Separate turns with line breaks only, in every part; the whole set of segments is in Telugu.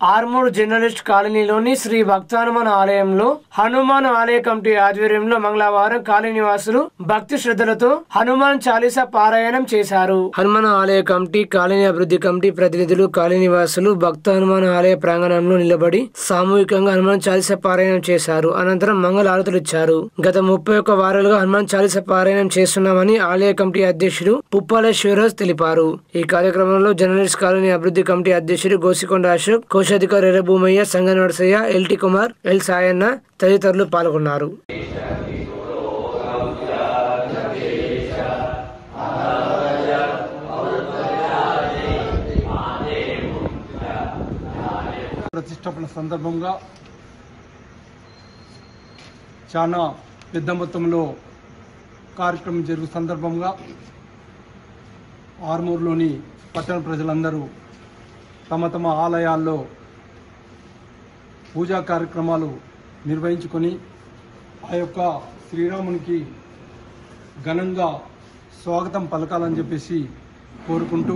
ఆర్మూర్ జర్నలిస్ట్ కాలనీలోని శ్రీ భక్తానుమాన్ ఆలయంలో హనుమాన్ ఆలయ కమిటీ ఆధ్వర్యంలో మంగళవారం కాలనీ నివాసులు భక్తి శ్రద్ధలతో హనుమాన్ చాలీసా పారాయణం చేశారు. హనుమాన్ ఆలయ కమిటీ, కాలనీ అభివృద్ధి కమిటీ ప్రతినిధులు, కాలనీ నివాసులు భక్త హనుమాన్ ఆలయ ప్రాంగణంలో నిలబడి సామూహికంగా హనుమాన్ చాలీసా పారాయణం చేశారు. అనంతరం మంగళ హారతులు ఇచ్చారు. గత 31 వారాలుగా హనుమాన్ చాలీసా పారాయణం చేస్తున్నామని ఆలయ కమిటీ అధ్యక్షుడు పుప్పాల శివరాజ్ తెలిపారు. ఈ కార్యక్రమంలో జర్నలిస్ట్ కాలనీ అభివృద్ధి కమిటీ అధ్యక్షుడు గోసికొండ అశోక్, కోశాధికారి ఎర్రభూమయ్య, సంగ నరసయ్య, ఎల్టీ కుమార్, ఎల్ సాయన్న తదితరులు పాల్గొన్నారు.
ప్రతిష్టాపన సందర్భంగా చాలా పెద్ద మొత్తంలో కార్యక్రమం జరుగు సందర్భంగా ఆర్మూర్లోని పట్టణ ప్రజలందరూ తమ తమ ఆలయాల్లో పూజా కార్యక్రమాలు నిర్వహించుకొని ఆ యొక్క శ్రీరామునికి ఘనంగా స్వాగతం పలకాలని చెప్పేసి కోరుకుంటూ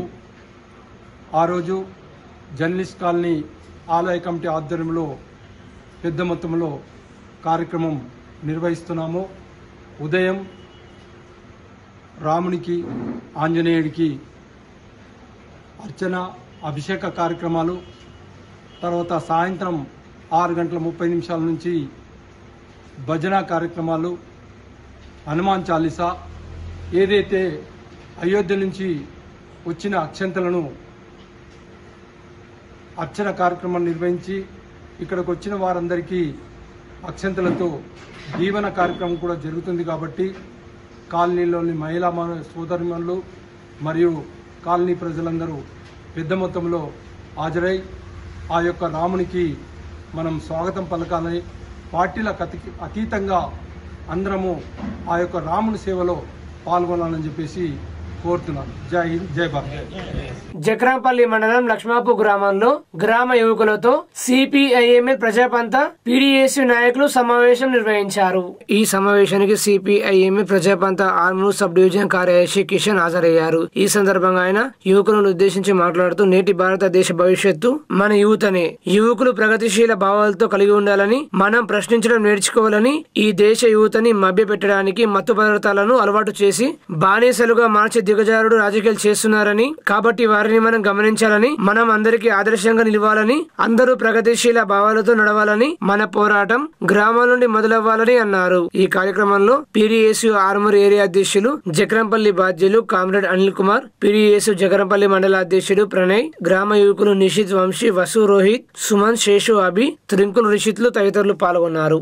ఆ రోజు జర్నలిస్ట్ కాలనీ ఆలయ కమిటీ ఆధ్వర్యంలో పెద్ద మొత్తంలో కార్యక్రమం నిర్వహిస్తున్నాము. ఉదయం రామునికి, ఆంజనేయుడికి అర్చన, అభిషేక కార్యక్రమాలు, తర్వాత సాయంత్రం 6:30 నుంచి భజన కార్యక్రమాలు, హనుమాన్ చాలీసా, ఏదైతే అయోధ్య నుంచి వచ్చిన అక్షంతలను అర్చన కార్యక్రమం నిర్వహించి ఇక్కడికి వచ్చిన వారందరికీ అక్షంతలతో దీవెన కార్యక్రమం కూడా జరుగుతుంది. కాబట్టి కాలనీలోని మహిళా సోదరిమణులు మరియు కాలనీ ప్రజలందరూ పెద్ద మొత్తంలో హాజరై ఆ యొక్క రామునికి మనం స్వాగతం పలకాలని, పార్టీలకు అతీతంగా అందరము ఆ యొక్క రాముని సేవలో పాల్గొనాలని చెప్పేసి కోరుతున్నాను. జై హింద్, జై భారత్.
జక్రాంపల్లి మండలం లక్ష్మాపూర్ గ్రామంలో గ్రామ యువకులతో సిపిఐఎంఎల్ ప్రజాపంత పీడీఎస్యు నాయకులు సమావేశం నిర్వహించారు. ఈ సమావేశానికి సిపిఐఎంఎల్ ప్రజాపంత ఆర్మూర్ సబ్ డివిజన్ కార్యదర్శి కిషన్ హాజరయ్యారు. ఈ సందర్భంగా ఆయన యువకులను ఉద్దేశించి మాట్లాడుతూ నేటి భారతదేశ భవిష్యత్తు మన యువతనే. యువకులు ప్రగతిశీల భావాలతో కలిగి ఉండాలని, మనం ప్రశ్నించడం నేర్చుకోవాలని, ఈ దేశ యువతని మభ్యపెట్టడానికి మత్తు పదార్థాలను అలవాటు చేసి బానిసలుగా మార్చి దిగజారుడు రాజకీయాలు చేస్తున్నారని, కాబట్టి వారిని మనం గమనించాలని, మనం అందరికీ ఆదర్శంగా నిలవాలని, అందరూ ప్రగతిశీల భావాలతో నడవాలని, మన పోరాటం గ్రామాల నుండి మొదలవ్వాలని అన్నారు. ఈ కార్యక్రమంలో పీడీఎస్యు ఆర్మూర్ ఏరియా అధ్యక్షులు జక్రంపల్లి బాధ్యులు కామ్రేడ్ అనిల్ కుమార్, పీడీఎస్యు జగరంపల్లి మండల అధ్యక్షుడు ప్రణయ్, గ్రామ యువకులు నిషిత్, వంశీ, వసు, రోహిత్, సుమన్, శేషు, అభి, త్రింకుల్, రిషిత్లు తదితరులు పాల్గొన్నారు.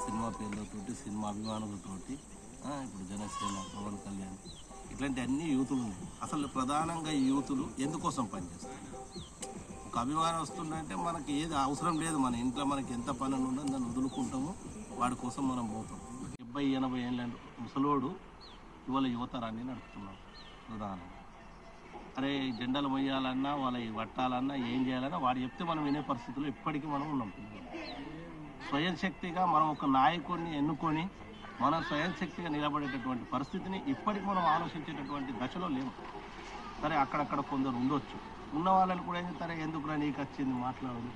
సినిమా పేర్లతోటి, సినిమా అభిమానులతోటి, ఇప్పుడు జనసేన, పవన్ కళ్యాణ్, ఇట్లాంటి అన్ని యూతులు ఉన్నాయి. అసలు ప్రధానంగా ఈ యూతులు ఎందుకోసం పనిచేస్తారు? ఒక అభిమానం వస్తుందంటే మనకి ఏది అవసరం లేదు, మన ఇంట్లో మనకి ఎంత పని ఉండదో దాన్ని వదులుకుంటాము, వాడి కోసం మనం పోతాం. 70-80 ఏళ్ళ ముసలోడు ఇవాళ యువతరాన్ని నడుపుతున్నాం. ప్రధానంగా అరే జెండాలు మొయ్యాలన్నా, వాళ్ళ పట్టాలన్నా, ఏం చేయాలన్నా వాడు చెప్తే మనం వినే పరిస్థితుల్లో ఇప్పటికీ మనం ఉన్నాం. స్వయం శక్తిగా మనం ఒక నాయకుడిని ఎన్నుకొని మనం స్వయం శక్తిగా నిలబడేటటువంటి పరిస్థితిని ఇప్పటికి మనం ఆలోచించేటటువంటి దశలో లేవు. సరే అక్కడక్కడ కొందరు ఉండొచ్చు, ఉన్న వాళ్ళని కూడా ఏం చేస్తారే, ఎందుకురా నీకు వచ్చింది మాట్లాడదు,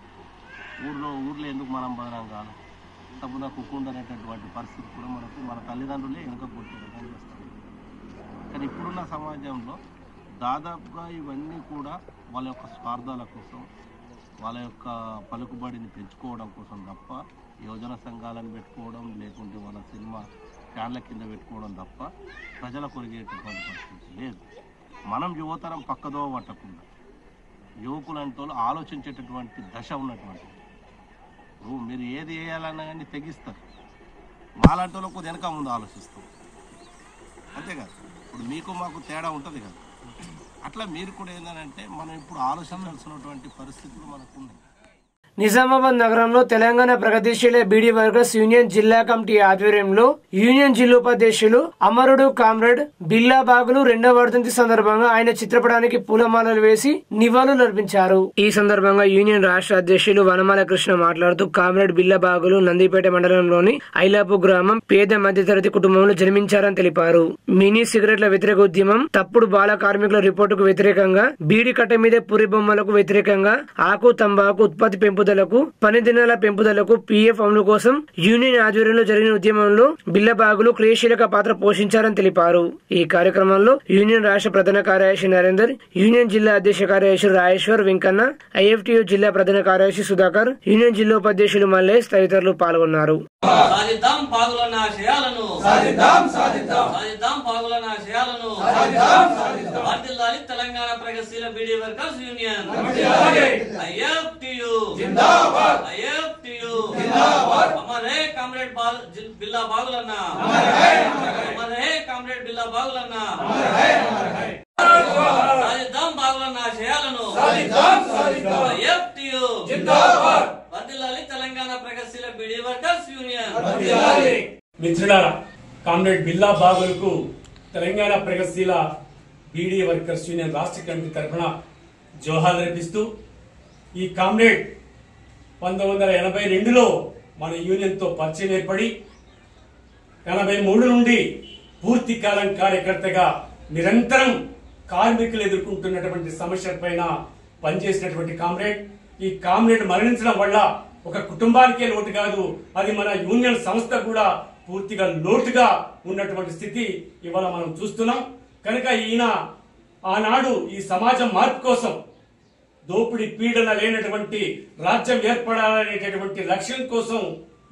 ఊర్లో ఎందుకు మనం బదనం కాదు, తప్పున కుక్కుండు అనేటటువంటి పరిస్థితి కూడా మనకు మన తల్లిదండ్రులే వెనుక కొట్టేటట్టు చేస్తారు. కానీ ఇప్పుడున్న సమాజంలో దాదాపుగా ఇవన్నీ కూడా వాళ్ళ యొక్క స్వార్థాల కోసం, వాళ్ళ యొక్క పలుకుబడిని పెంచుకోవడం కోసం తప్ప, యోజన సంఘాలను పెట్టుకోవడం, లేకుంటే వాళ్ళ సినిమా ఫ్యాన్ల కింద పెట్టుకోవడం తప్ప ప్రజల కొరిగేటటువంటి పరిస్థితి లేదు. మనం యువతరం పక్కదో పట్టకుండా యువకులంటూ ఆలోచించేటటువంటి దశ ఉన్నటువంటి మీరు ఏది వేయాలన్నా కానీ తెగిస్తారు. మాలాంటి వాళ్ళకు వెనక ముందు ఆలోచిస్తాం, అంతేకాదు. ఇప్పుడు మీకు మాకు తేడా ఉంటుంది కదా, అట్లా మీరు కూడా ఏంటంటే మనం ఇప్పుడు ఆలోచించాల్సినటువంటి పరిస్థితులు మనకు ఉన్నాయి.
నిజామాబాద్ నగరంలో తెలంగాణ ప్రగతిశీల బీడీ వర్కర్స్ యూనియన్ జిల్లా కమిటీ ఆధ్వర్యంలో యూనియన్ జిల్లోపాధ్యక్షులు అమరుడు కామ్రేడ్ బిల్లా బాగులు 2వ వర్ధంతి సందర్భంగా ఆయన చిత్రపటానికి పూలమాలలు వేసి నివాళులు అర్పించారు. ఈ సందర్భంగా యూనియన్ రాష్ట్ర అధ్యక్షులు వనమాల కృష్ణ మాట్లాడుతూ కామ్రేడ్ బిల్లా బాగులు నందిపేట మండలంలోని ఐలాపు గ్రామం పేద మధ్యతరగతి కుటుంబంలో జన్మించారని తెలిపారు. మినీ సిగరెట్ల వ్యతిరేక ఉద్యమం, తప్పుడు బాల కార్మికుల రిపోర్టుకు వ్యతిరేకంగా, బీడీ కట్ట మీద పురి బొమ్మలకు వ్యతిరేకంగా, ఆకు తంబాకు ఉత్పత్తి పెంపుదలకు, పని దినాల పెంపుదలకు, పిఎఫ్ అమలు కోసం యూనియన్ ఆధ్వర్యంలో జరిగిన ఉద్యమంలో బిల్లబాగులు క్రియాశీలక పాత్ర పోషించారని తెలిపారు. ఈ కార్యక్రమంలో యూనియన్ రాష్ట్ర ప్రధాన కార్యదర్శి నరేందర్, యూనియన్ జిల్లా అధ్యక్ష కార్యదర్శి రాజేశ్వర్ వెంకన్న, ఐఎఫ్టియు జిల్లా ప్రధాన కార్యదర్శి సుధాకర్, యూనియన్ జిల్లోపాధ్యక్షులు మల్లేష్ తదితరులు పాల్గొన్నారు.
తెలంగాణ ప్రగతిశీల బీడీ వర్కర్స్ యూనియన్ అమర్ హే కామ్రేడ్ బిల్లా బాగులన్న, అమర్ హే కామ్రేడ్ బిల్లా బాగులన్న, సాధిద్దాం బాగులన్న ఆశయాలను, వర్ధిల్లాలి తెలంగాణ ప్రగతిశీల బీడీ వర్కర్స్ యూనియన్.
మిత్రులారా, కామ్రేడ్ బిల్లా బాగులకు తెలంగాణ ప్రగతిశీల బీడీ వర్కర్స్ యూనియన్ రాష్ట్ర కమిటీ తరఫున జోహార్లు అర్పిస్తూ, ఈ కామ్రేడ్ 1982లో మన యూనియన్ తో పరిచయం ఏర్పడి 83 నుండి పూర్తి కాలం కార్యకర్తగా నిరంతరం కార్మికులు ఎదుర్కొంటున్నటువంటి సమస్యలపైన పనిచేసినటువంటి కామ్రేడ్. ఈ కామ్రేడ్ మరణించడం వల్ల ఒక కుటుంబానికే లోటు కాదు, అది మన యూనియన్ సంస్థ కూడా పూర్తిగా లోటుగా ఉన్నటువంటి స్థితి ఇవాళ మనం చూస్తున్నాం. కనుక ఈయన ఆనాడు ఈ సమాజం మార్పు కోసం, దోపిడీ పీడన లేనటువంటి రాజ్యం ఏర్పడాలనేటటువంటి లక్ష్యం కోసం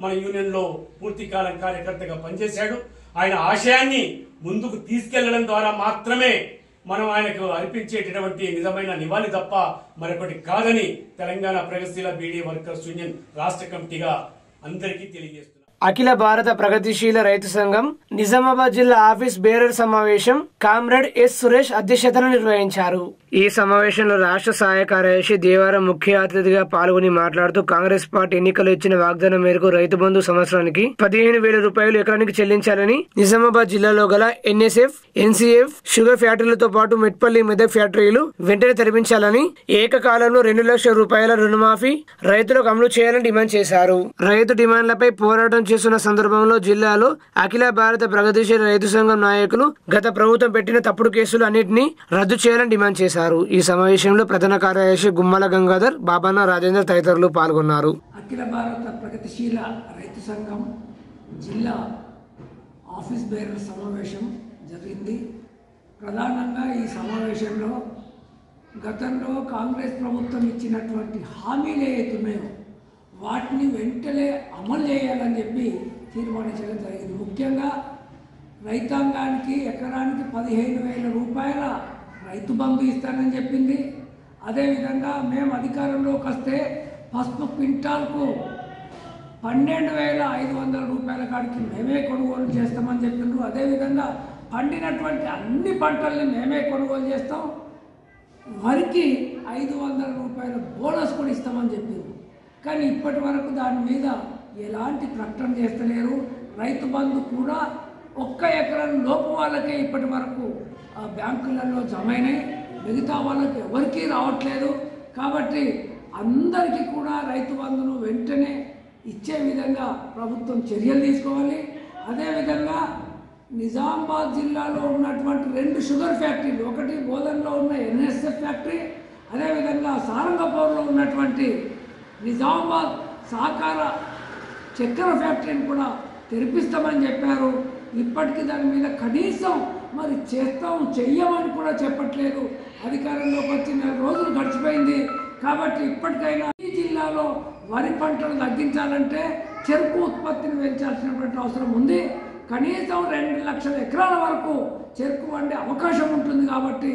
మన యూనియన్ లో పూర్తి కాలం కార్యకర్తగా పనిచేశాడు. ఆయన ఆశయాన్ని ముందుకు తీసుకెళ్లడం ద్వారా మాత్రమే మనం ఆయనకు అర్పించేటటువంటి నిజమైన నివాళి తప్ప మరొకటి కాదని తెలంగాణ ప్రగతిశీల బీడీ వర్కర్స్ యూనియన్ రాష్ట్ర కమిటీగా అందరికీ తెలియజేస్తున్నారు.
అఖిల భారత ప్రగతిశీల రైతు సంఘం నిజామాబాద్ జిల్లా ఆఫీస్ బేరర్ సమావేశం కామ్రేడ్ ఎస్ సురేష్ అధ్యక్షతన నిర్వహించారు. ఈ సమావేశంలో రాష్ట్ర సహాయ కార్యదర్శి దేవారం ముఖ్య అతిథిగా పాల్గొని మాట్లాడుతూ కాంగ్రెస్ పార్టీ ఎన్నికలు ఇచ్చిన వాగ్దానం మేరకు రైతు బంధు సంవత్సరానికి 15,000 రూపాయలు ఎకరానికి చెల్లించాలని, నిజామాబాద్ జిల్లాలో గల ఎన్ఎస్ఎఫ్, ఎన్సీఎఫ్ షుగర్ ఫ్యాక్టరీలతో పాటు మెట్పల్లి మెదక్ ఫ్యాక్టరీలు వెంటనే తెరిపించాలని, ఏకకాలంలో 2 లక్షల రూపాయల రుణమాఫీ రైతులకు అమలు చేయాలని డిమాండ్ చేశారు. రైతు డిమాండ్లపై పోరాటం చేస్తున్న సందర్భంలో జిల్లాలో అఖిల భారత ప్రగతిశీల రైతు సంఘం నాయకులు గత ప్రభుత్వం పెట్టిన తప్పుడు కేసులు అన్నింటినీ రద్దు చేయాలని డిమాండ్ చేశారు. ఈ సమావేశంలో ప్రధాన కార్యదర్శి గుమ్మల గంగాధర్, బాబాన రాజేందర్ తదితరులు పాల్గొన్నారు.
అఖిల భారత ప్రగతిశీల రైతు సంఘం జిల్లా ఆఫీస్ బేరర్ సమావేశం జరిగింది. ప్రధానంగా ఈ సమావేశంలో గతంలో కాంగ్రెస్ ప్రభుత్వం ఇచ్చినటువంటి హామీలు ఏవైతున్నాయో వాటిని వెంటనే అమలు చేయాలని చెప్పి తీర్మానించడం జరిగింది. ముఖ్యంగా రైతాంగానికి ఎకరానికి 15,000 రూపాయల రైతు బంధు ఇస్తానని చెప్పింది. అదేవిధంగా మేము అధికారంలోకి వస్తే పసుపు క్వింటాల్కు 12,500 రూపాయల కాడికి మేమే కొనుగోలు చేస్తామని చెప్పిండ్రు. అదేవిధంగా పండినటువంటి అన్ని పంటల్ని మేమే కొనుగోలు చేస్తాం, వరికి 500 రూపాయల బోనస్ కూడా ఇస్తామని చెప్పిండ్రు. కానీ ఇప్పటి వరకు దాని మీద ఎలాంటి ప్రకటన చేస్తలేరు. రైతు బంధు కూడా 1 ఎకరం లోపు వాళ్ళకే ఇప్పటి వరకు బ్యాంకులలో జమ అయినాయి, మిగతా వాళ్ళకి ఎవరికీ రావట్లేదు. కాబట్టి అందరికీ కూడా రైతు బంధును వెంటనే ఇచ్చే విధంగా ప్రభుత్వం చర్యలు తీసుకోవాలి. అదేవిధంగా నిజామాబాద్ జిల్లాలో ఉన్నటువంటి 2 షుగర్ ఫ్యాక్టరీలు, ఒకటి బోధన్లో ఉన్న ఎన్ఎస్ఎఫ్ ఫ్యాక్టరీ, అదేవిధంగా సారంగపూర్లో ఉన్నటువంటి నిజామాబాద్ సహకార చక్కెర ఫ్యాక్టరీని కూడా తెరిపిస్తామని చెప్పారు. ఇప్పటికీ దాని మీద కనీసం మరి చేస్తాం చెయ్యమని కూడా చెప్పట్లేదు. అధికారంలోకి వచ్చి 4 రోజులు గడిచిపోయింది. కాబట్టి ఇప్పటికైనా ఈ జిల్లాలో వరి పంటలు తగ్గించాలంటే చెరుకు ఉత్పత్తిని పెంచాల్సినటువంటి అవసరం ఉంది. కనీసం 2 లక్షల ఎకరాల వరకు చెరుకు వండే అవకాశం ఉంటుంది. కాబట్టి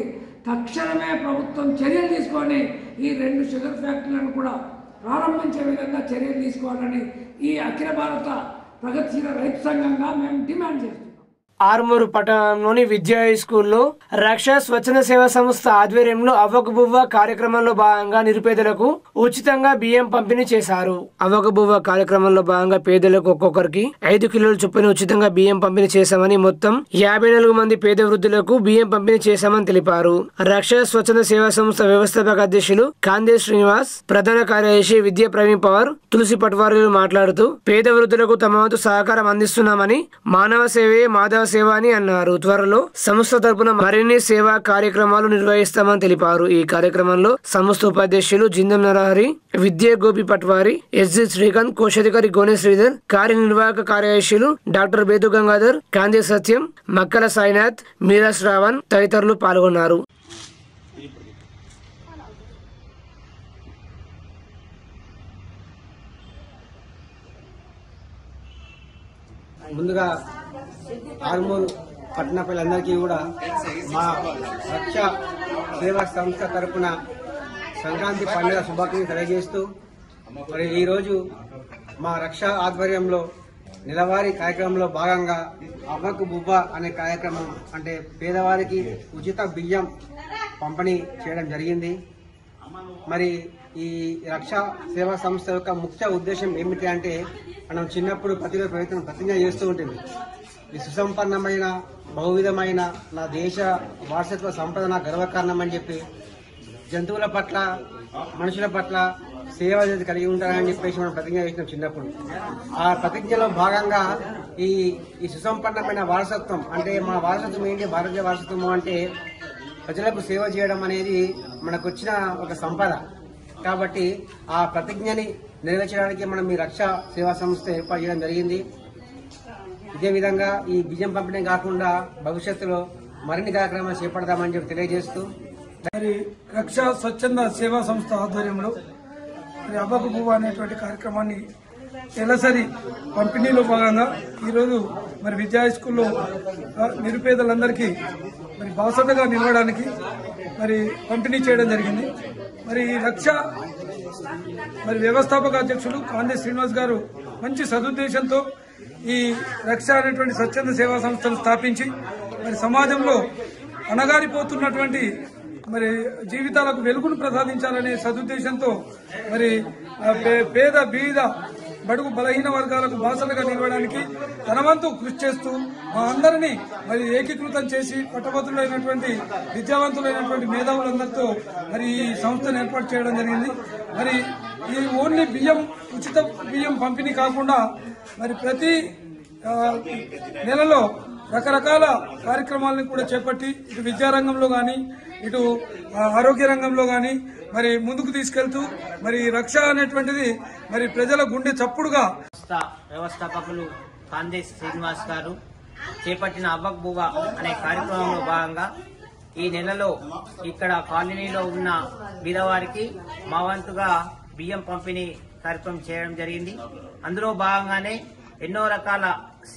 తక్షణమే ప్రభుత్వం చర్యలు తీసుకొని ఈ 2 షుగర్ ఫ్యాక్టరీలను కూడా ప్రారంభించే విధంగా చర్యలు తీసుకోవాలని ఈ అఖిల భారత ప్రగతిశీల రైతు సంఘంగా మేము డిమాండ్ చేస్తున్నాం.
ఆర్మూరు పట్టణంలోని విద్యా స్కూల్లో రక్షా స్వచ్ఛంద సేవా సంస్థ ఆధ్వర్యంలో అవ్వకు బువ్వ కార్యక్రమంలో భాగంగా నిరుపేదలకు ఉచితంగా బియ్యం పంపిణీ చేశారు. అవ్వకు బువ్వ కార్యక్రమంలో భాగంగా పేదలకు ఒక్కొక్కరికి 5 కిలోల చొప్పున ఉచితంగా బియ్యం పంపిణీ చేశామని, మొత్తం 54 మంది పేద వృద్ధులకు బియ్యం పంపిణీ చేశామని తెలిపారు. రక్షా స్వచ్ఛంద సేవా సంస్థ వ్యవస్థాపక అధ్యక్షులు కాందే శ్రీనివాస్, ప్రధాన కార్యదర్శి విద్యా ప్రవీణ్ పవార్, తులసి పట్వారీలు మాట్లాడుతూ పేద వృద్ధులకు తమ వంతు సహకారం అందిస్తున్నామని, మానవ సేవే మాధవ సేవ అని అన్నారు. త్వరలో సంస్థ తరపున మరిన్ని సేవా కార్యక్రమాలు నిర్వహిస్తామని తెలిపారు. ఈ కార్యక్రమంలో సంస్థ ఉపాధ్యక్షులు జిందం నరహరి, విద్యా గోపి పట్వారి, ఎస్జి శ్రీకాంత్, కోశాధికారి గోనె శ్రీధర్, కార్యనిర్వాహక కార్యదర్శులు డాక్టర్ బేదు గంగాధర్, కాందే సత్యం, మక్కల సాయినాథ్, మీరా శ్రావణ్ తదితరులు పాల్గొన్నారు.
ముందుగా ఆర్మూరు పట్టణ ప్రజలందరికీ కూడా మా రక్షా సేవా సంస్థ తరపున సంక్రాంతి పండుగ శుభాకాంక్షలు తెలియజేస్తూ, మరి ఈరోజు మా రక్షా ఆధ్వర్యంలో నెలవారీ కార్యక్రమంలో భాగంగా అవ్వకు బువ్వ అనే కార్యక్రమం, అంటే పేదవారికి ఉచిత బియ్యం పంపిణీ చేయడం జరిగింది. మరి ఈ రక్షా సేవా సంస్థ యొక్క ముఖ్య ఉద్దేశం ఏమిటి అంటే, మనం చిన్నప్పుడు ప్రతిజ్ఞ చేస్తూ ఉంటుంది, ఈ సుసంపన్నమైన బహువిధమైన నా దేశ వారసత్వ సంపద నా గర్వకారణమని చెప్పి జంతువుల పట్ల మనుషుల పట్ల సేవ కలిగి ఉంటారని చెప్పేసి మనం ప్రతిజ్ఞ చేసినాం చిన్నప్పుడు. ఆ ప్రతిజ్ఞలో భాగంగా ఈ సుసంపన్నమైన వారసత్వం, అంటే మన వారసత్వం ఏంటి, భారతీయ వారసత్వం అంటే ప్రజలకు సేవ చేయడం అనేది మనకు వచ్చిన ఒక సంపద. కాబట్టి ఆ ప్రతిజ్ఞని నెరవేర్చడానికి మనం ఈ రక్షా సేవా సంస్థ ఏర్పాటు చేయడం జరిగింది. ఇదే విధంగా ఈ బియ్యం పంపిణీ కాకుండా భవిష్యత్తులో మరిన్ని కార్యక్రమాలు చేపడదామని చెప్పి తెలియజేస్తూ,
మరి రక్షా స్వచ్ఛంద సేవా సంస్థ ఆధ్వర్యంలో మరి అవ్వకు బువ్వ అనేటువంటి కార్యక్రమాన్ని నెలసరి పంపిణీలో భాగంగా ఈరోజు మరి విద్యా స్కూల్లో నిరుపేదలందరికీ మరి బాసటగా నిలవడానికి మరి పంపిణీ చేయడం జరిగింది. మరి ఈ రక్షా మరి వ్యవస్థాపక అధ్యక్షులు కాందే శ్రీనివాస్ గారు మంచి సదుద్దేశంతో ఈ రక్ష అనేటువంటి స్వచ్ఛంద సేవా సంస్థను స్థాపించి మరి సమాజంలో అణగారిపోతున్నటువంటి మరి జీవితాలకు వెలుగును ప్రసాదించాలనే సదుద్దేశంతో మరి పేద బీద బడుగు బలహీన వర్గాలకు బాసలుగా నిలవడానికి తన వంతు కృషి చేస్తూ మా అందరినీ మరి ఏకీకృతం చేసి పట్టభద్రులైనటువంటి విద్యావంతులైనటువంటి మేధావులందరితో మరి ఈ సంస్థను ఏర్పాటు చేయడం జరిగింది. మరి ఈ ఓన్లీ బియ్యం, ఉచిత బియ్యం పంపిణీ కాకుండా మరి ప్రతి నెలలో రకరకాల కార్యక్రమాలను కూడా చేపట్టి ఇటు విద్యారంగంలో కానీ ఇటు ఆరోగ్య రంగంలో కానీ మరి ముందుకు తీసుకెళ్తూ మరి రక్ష అనేటువంటిది మరి ప్రజల గుండె చప్పుడుగా
వ్యవస్థాపకులు కాందే శ్రీనివాస్ గారు చేపట్టిన అవ్వకు బువ్వ అనే కార్యక్రమంలో భాగంగా ఈ నెలలో ఇక్కడ కాలనీలో ఉన్న బీదవారికి మా వంతుగా బియ్యం పంపిణీ కార్యక్రమం చేయడం జరిగింది. అందులో భాగంగానే ఎన్నో రకాల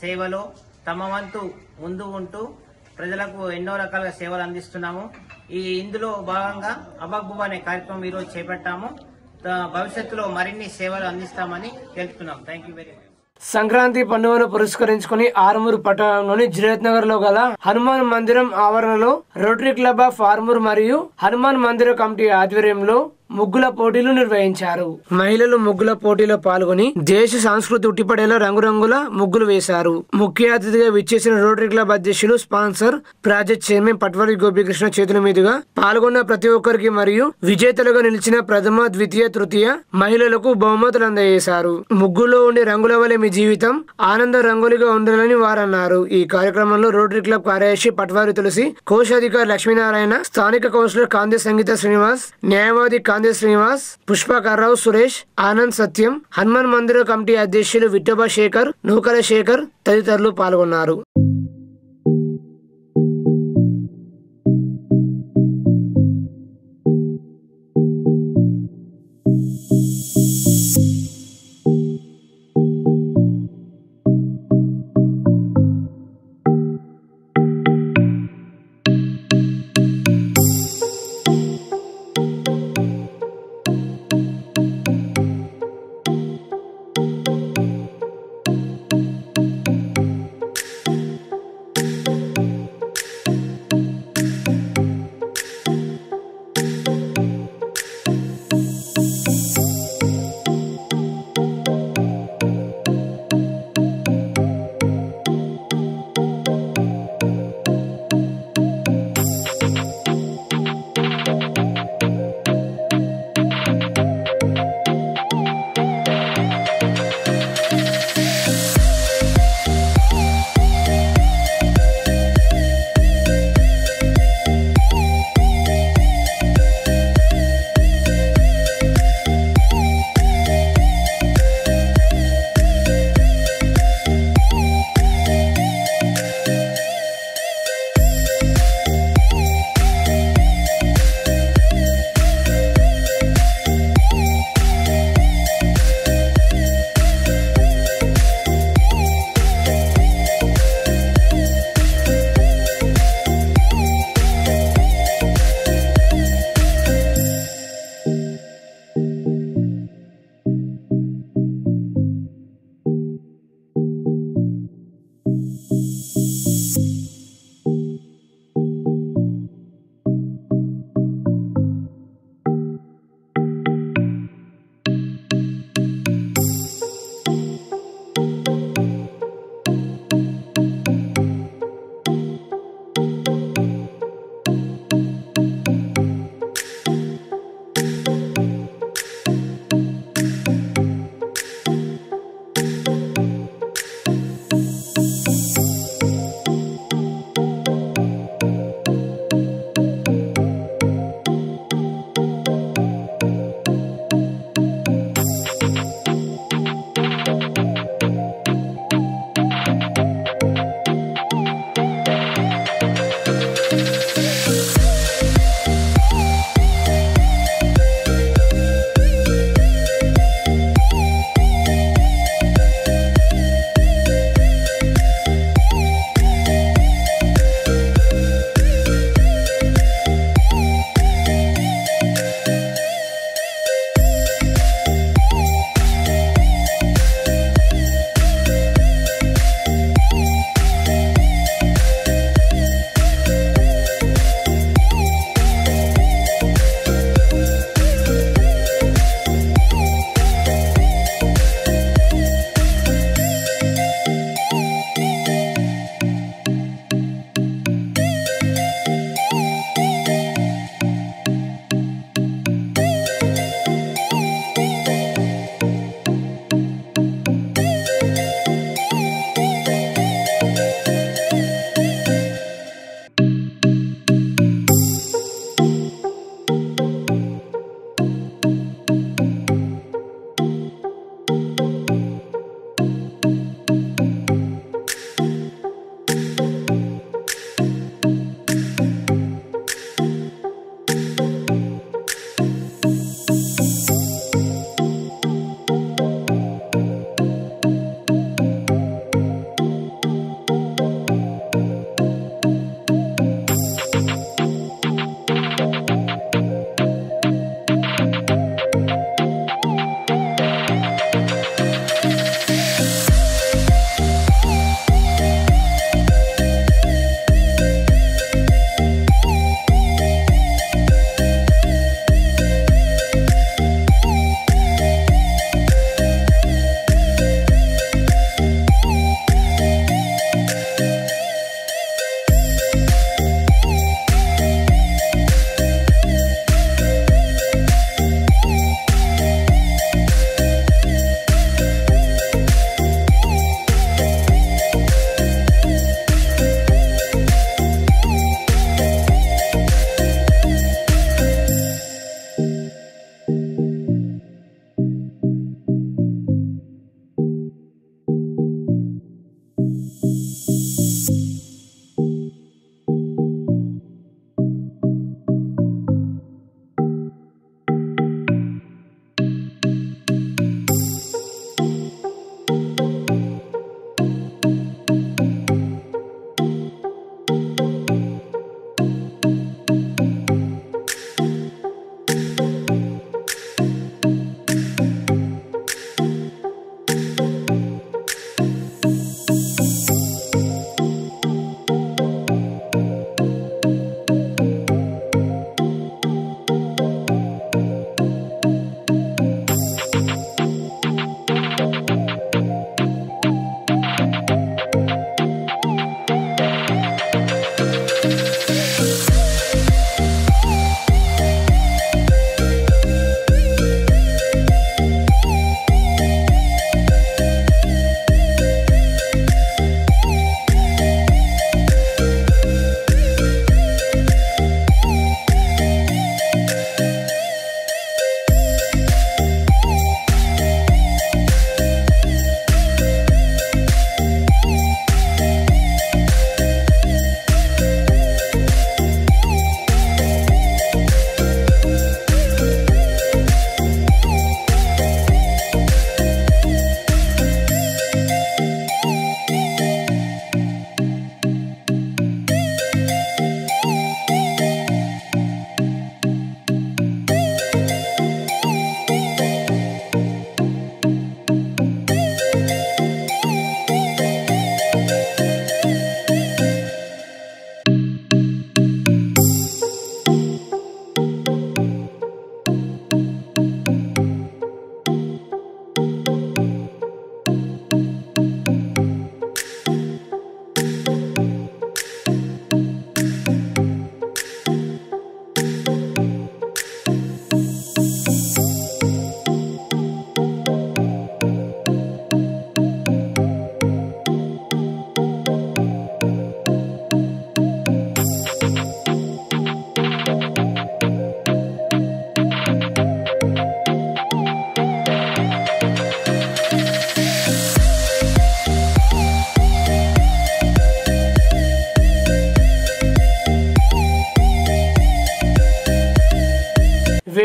సేవలో తమ వంతు ముందు ఉంటూ ప్రజలకు ఎన్నో రకాల సేవలు అందిస్తున్నాము. ఇందులో భాగంగా అవ్వకు బువ్వ అనే కార్యక్రమం ఈరోజు చేపట్టాము. భవిష్యత్తులో మరిన్ని సేవలు అందిస్తామని తెలుపుతున్నాం. Thank you very much.
Sankranti పండుగను పురస్కరించుకుని ఆర్మూరు పట్టణంలోని జిరేత్ నగర్ లో గల హనుమాన్ మందిరం ఆవరణలో రోటరీ క్లబ్ ఆఫ్ ఆర్మూర్ మరియు హనుమాన్ మందిర కమిటీ ఆధ్వర్యంలో ముగ్గుల పోటీలు నిర్వహించారు. మహిళలు ముగ్గుల పోటీలో పాల్గొని దేశ సంస్కృతి ఉట్టిపడేలా రంగురంగుల ముగ్గులు వేశారు. ముఖ్య అతిథిగా విచ్చేసిన రోటరీ క్లబ్ అధ్యక్షులు, sponsor, project chairman patwari Gopikrishna చేతుల మీదుగా పాల్గొన్న ప్రతి ఒక్కరికి మరియు విజేతలుగా నిలిచిన ప్రథమ, ద్వితీయ, తృతీయ మహిళలకు బహుమతులు అందజేశారు. ముగ్గులో ఉండే రంగుల వలె మీ జీవితం ఆనంద రంగులుగా ఉండాలని వారన్నారు. ఈ కార్యక్రమంలో రోటరీ క్లబ్ కార్యదర్శి పట్వారి తులసి, కోశాధికారి లక్ష్మీనారాయణ, స్థానిక కౌన్సిలర్ కాందే సంగీత శ్రీనివాస్, న్యాయవాది కాందే శ్రీనివాస్, పుష్పకర్రావు సురేష్, ఆనంద్ సత్యం, హనుమాన్ మందిర కమిటీ అధ్యక్షులు విఠోబా శేఖర్, నూకల శేఖర్ తదితరులు పాల్గొన్నారు.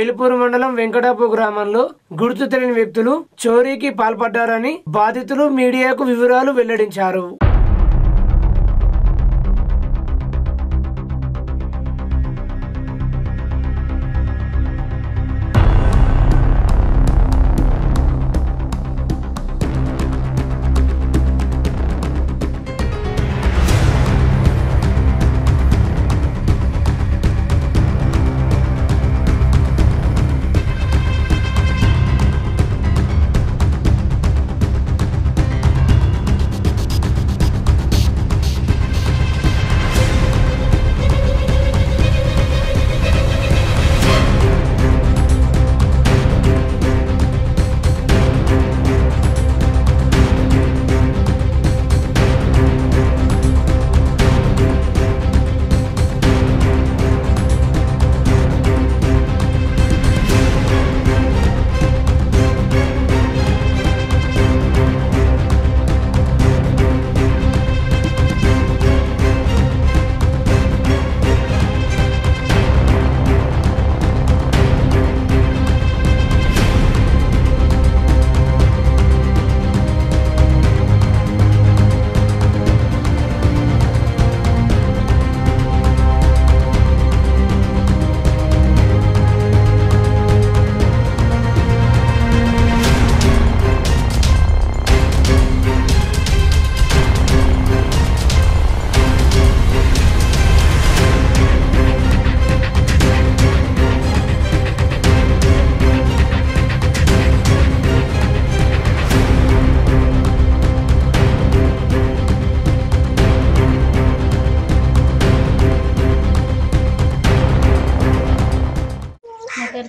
వేల్పూర్ మండలం వెంకటాపూర్ గ్రామంలో గుర్తు తెలియని వ్యక్తులు చోరీకి పాల్పడ్డారని బాధితులు మీడియాకు వివరాలు వెల్లడించారు.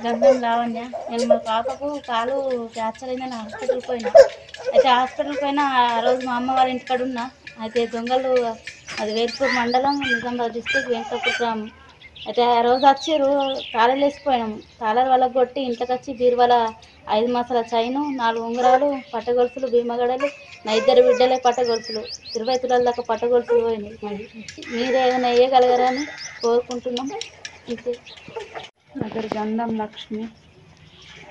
గంధం లావణ్య. నేను మా పాపకు కాలు ఫ్రాక్చర్ అయిందని హాస్పిటల్కి పోయినా. అయితే హాస్పిటల్కి పోయినా ఆ రోజు మా అమ్మ వాళ్ళ ఇంటికాడ ఉన్నా. అయితే దొంగలు అది వేల్పూర్ మండలం నిజామాబాద్ డిస్ట్రిక్ట్ వెంకటాపూర్ గ్రామం. అయితే ఆ రోజు వచ్చారు, తాళాలు వేసిపోయినాము. తాళాలు వాళ్ళకి కొట్టి ఇంట్లోకి వచ్చి బీరువాల 5 మాసాల చైను, 4 ఉంగరాలు, పట్టగొలుసులు, భీమగడలు, నా 2 బిడ్డలే పట్టగొలుసులు, 20 తులాల దాకా పట్టగొలుసులు పోయినాయి. మీరే ఏమైనా వేయగలగరని కోరుకుంటున్నాం. అంతే. నా పేరు గంధం లక్ష్మి,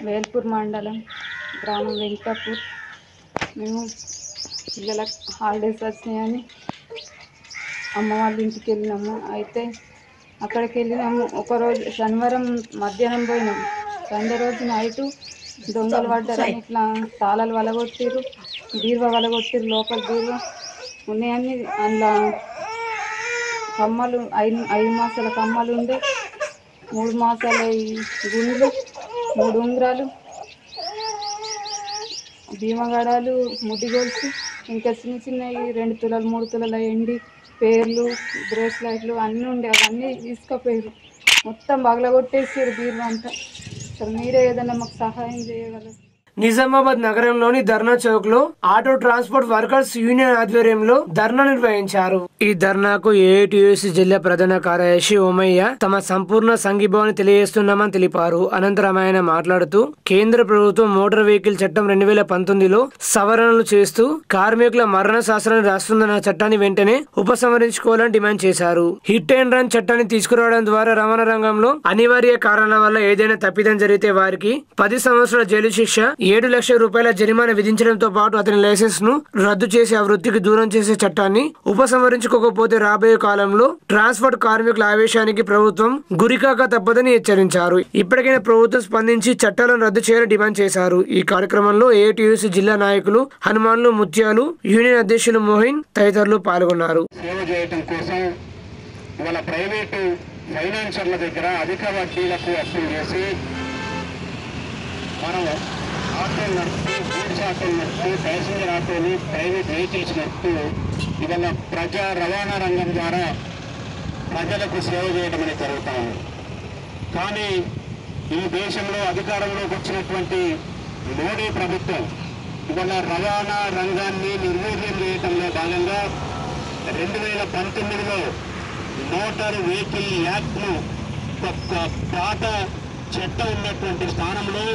వేల్పూర్ మండలం, గ్రామం వెంకటాపూర్. మేము పిల్లలకు హాలిడేస్ వచ్చినాయని అమ్మ వాళ్ళ ఇంటికి వెళ్ళినాము. అయితే అక్కడికి వెళ్ళినాము. ఒకరోజు శనివారం మధ్యాహ్నం పోయినాము. సండే రోజు నైటు దొంగలు పడ్డారని ఇట్లా తాళాలు వలగొట్టిరు, బీరువా వలగొట్టిరు. లోపల బీరువా ఉన్నాయని అందులో కమ్మలు 5 మాసాల కమ్మలు ఉండే, 3 మాసాల గుండ్లు, 3 ఉంగరాలు, భీమగడాలు, ముడిగొలుసు, ఇంకా చిన్న చిన్నవి 2 తులాలు 3 తులాల ఎండి పేర్లు, బ్రేస్లైట్లు అన్నీ ఉండే. అవన్నీ తీసుకుపోయారు. మొత్తం పగలగొట్టేసారు బీరువా అంతా. అసలు మీరే ఏదైనా మాకు సహాయం చేయగలరు.
నిజామాబాద్ నగరంలోని ధర్నా చౌక్ లో ఆటో ట్రాన్స్పోర్ట్ వర్కర్స్ యూనియన్ ఆధ్వర్యంలో ధర్నా నిర్వహించారు. ఈ ధర్నాకు ఏఐటీయూసీ జిల్లా ప్రధాన కార్యదర్శి ఓమయ్య తమ సంపూర్ణ సంఘీభావాన్ని తెలియజేస్తున్నామని తెలిపారు. అనంతరం ఆయన మాట్లాడుతూ కేంద్ర ప్రభుత్వం మోటార్ వెహికల్ చట్టం 2019లో సవరణలు చేస్తూ కార్మికుల మరణ శాస్త్రాన్ని రాస్తుందన్న చట్టాన్ని వెంటనే ఉపసంహరించుకోవాలని డిమాండ్ చేశారు. హిట్ అండ్ రన్ చట్టాన్ని తీసుకురావడం ద్వారా రవాణా రంగంలో అనివార్య కారణాల వల్ల ఏదైనా తప్పిదం జరిగితే వారికి 10 సంవత్సరాల జైలు శిక్ష, 7 లక్షల రూపాయల జరిమానా విధించడంతో పాటు అతని లైసెన్స్ ను రద్దు చేసి ఆ వృత్తికి దూరం చేసే చట్టాన్ని ఉపసంహరించుకోకపోతే రాబోయే కాలంలో ట్రాన్స్పోర్ట్ కార్మికుల ఆవేశానికి ప్రభుత్వం గురికాక తప్పదని హెచ్చరించారు. ఇప్పటికైనా ప్రభుత్వం స్పందించి చట్టాలను రద్దు చేయాలని డిమాండ్ చేశారు. ఈ కార్యక్రమంలో ఏఐటీయూసీ జిల్లా నాయకులు హనుమాన్లు, ముత్యాలు, యూనియన్ అధ్యక్షులు మోహిన్ తదితరులు పాల్గొన్నారు.
సేవ చేయడం కోసం ఇవాళ ప్రైవేటు ఫైనాన్షియర్ల దగ్గర అధిక వడ్డీలకు అప్పులు చేసి మనం ఆటోలు నడుపుతూ, గూడ్స్ ఆటోలు నడుపుతూ, ప్యాసింజర్ ఆటోలు, ప్రైవేట్ వెహికల్స్ నడుపుతూ ఇవాళ ప్రజా రవాణా రంగం ద్వారా ప్రజలకు సేవ చేయడం అనేది జరుగుతూ ఉంది. కానీ ఈ దేశంలో అధికారంలోకి వచ్చినటువంటి మోడీ ప్రభుత్వం ఇవాళ రవాణా రంగాన్ని నిర్వీర్యం చేయడంలో భాగంగా 2019లో మోటార్ వెహికల్ యాక్ట్ను ఒక పాత చట్టం ఉన్నటువంటి స్థానంలో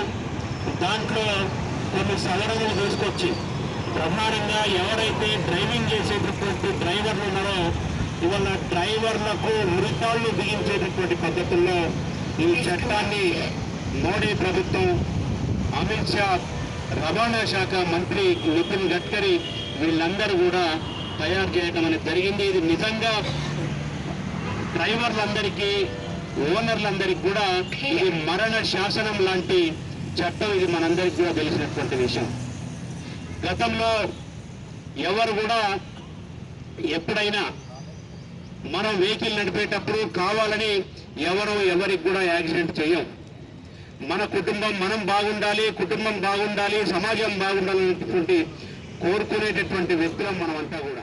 దాంట్లో కొన్ని సవరణలు తీసుకొచ్చి ప్రధానంగా ఎవరైతే డ్రైవింగ్ చేసేటటువంటి డ్రైవర్లు ఉన్నారో ఇవాళ డ్రైవర్లకు ఉరితాళ్లు బిగించేటటువంటి పద్ధతుల్లో ఈ చట్టాన్ని మోడీ ప్రభుత్వం, అమిత్ షా, రవాణా శాఖ మంత్రి నితిన్ గడ్కరీ వీళ్ళందరూ కూడా తయారు చేయడం అనేది జరిగింది. ఇది నిజంగా డ్రైవర్లందరికీ, ఓనర్లందరికీ కూడా ఇది మరణ శాసనం లాంటి చట్టం. ఇది మనందరికీ కూడా తెలిసినటువంటి విషయం. గతంలో ఎవరు కూడా ఎప్పుడైనా మనం వెహికల్ నడిపేటప్పుడు కావాలని ఎవరికి కూడా యాక్సిడెంట్ చేయం. మన కుటుంబం మనం బాగుండాలి, కుటుంబం బాగుండాలి, సమాజం బాగుండాలనేటువంటి కోరుకునేటటువంటి వ్యక్తులం మనమంతా కూడా.